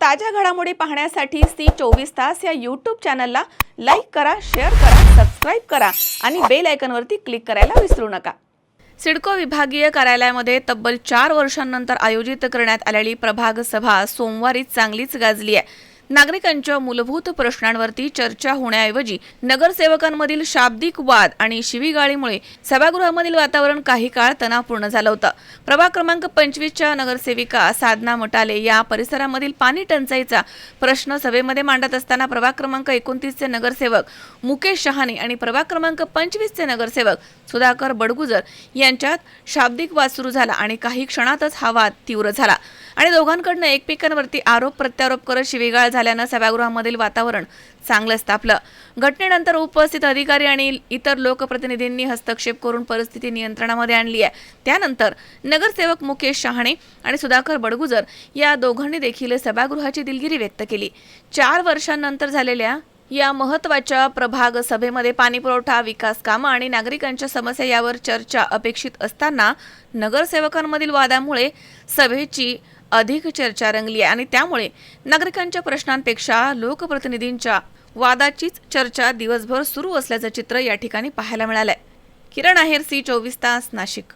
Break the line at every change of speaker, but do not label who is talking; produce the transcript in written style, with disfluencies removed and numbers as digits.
ताज्या घडामोडी पाहण्यासाठी सी24 या यूट्यूब चॅनलला लाईक करा, शेअर करा, सबस्क्राईब करा आणि बेल आयकॉनवरती क्लिक करायला विसरू नका। सिडको विभागीय कार्यालयामध्ये तब्बल 4 वर्षांनंतर आयोजित करण्यात आलेली प्रभाग सभा सोमवारी चांगलीच गाजली आहे। नागरिकांच्या मूलभूत प्रश्नांवरती चर्चा होण्याऐवजी नगरसेवकांमधील शाब्दिक वाद आणि शिवीगाळीमुळे सभागृहामधील वातावरण काही काळ तणावपूर्ण झालं होतं। प्रभाग क्रमांक 25च्या नगरसेविका साधना मटाले या परिसरामधील पाणी टंचाईचा प्रश्न सभेमध्ये मांडत असताना प्रभाग क्रमांक 29चे नगरसेवक मुकेश शहाणे आणि प्रभाग क्रमांक 25चे नगरसेवक सुधाकर बडगुजर यांच्यात शाब्दिक वाद सुरू झाला आणि काही क्षणातच हा वाद तीव्र झाला आणि दोघांकडून एकमेकांवरती आरोप प्रत्यारोप करत शिवीगाळ झाल्यानं सभागृहामधील वातावरण चांगलंच तापलं। घटनेनंतर उपस्थित अधिकारी आणि इतर लोकप्रतिनिधींनी हस्तक्षेप करून परिस्थिती नियंत्रणामध्ये आणली आहे। त्यानंतर नगरसेवक मुकेश शहाणे आणि सुधाकर बडगुजर या दोघांनी देखील सभागृहाची दिलगिरी व्यक्त केली। 4 वर्षांनंतर झालेल्या या महत्त्वाच्या प्रभाग सभेमध्ये पाणीपुरवठा, विकास कामं आणि नागरिकांच्या समस्या यावर चर्चा अपेक्षित असताना नगरसेवकांमधील वादामुळे सभेची अधिक चर्चा रंगली आणि त्यामुळे नागरिकांच्या प्रश्नांपेक्षा लोकप्रतिनिधींच्या वादाचीच चर्चा दिवसभर सुरू असल्याचं चित्र या ठिकाणी पाहायला मिळालंय। किरण आहेर, सी24 नाशिक।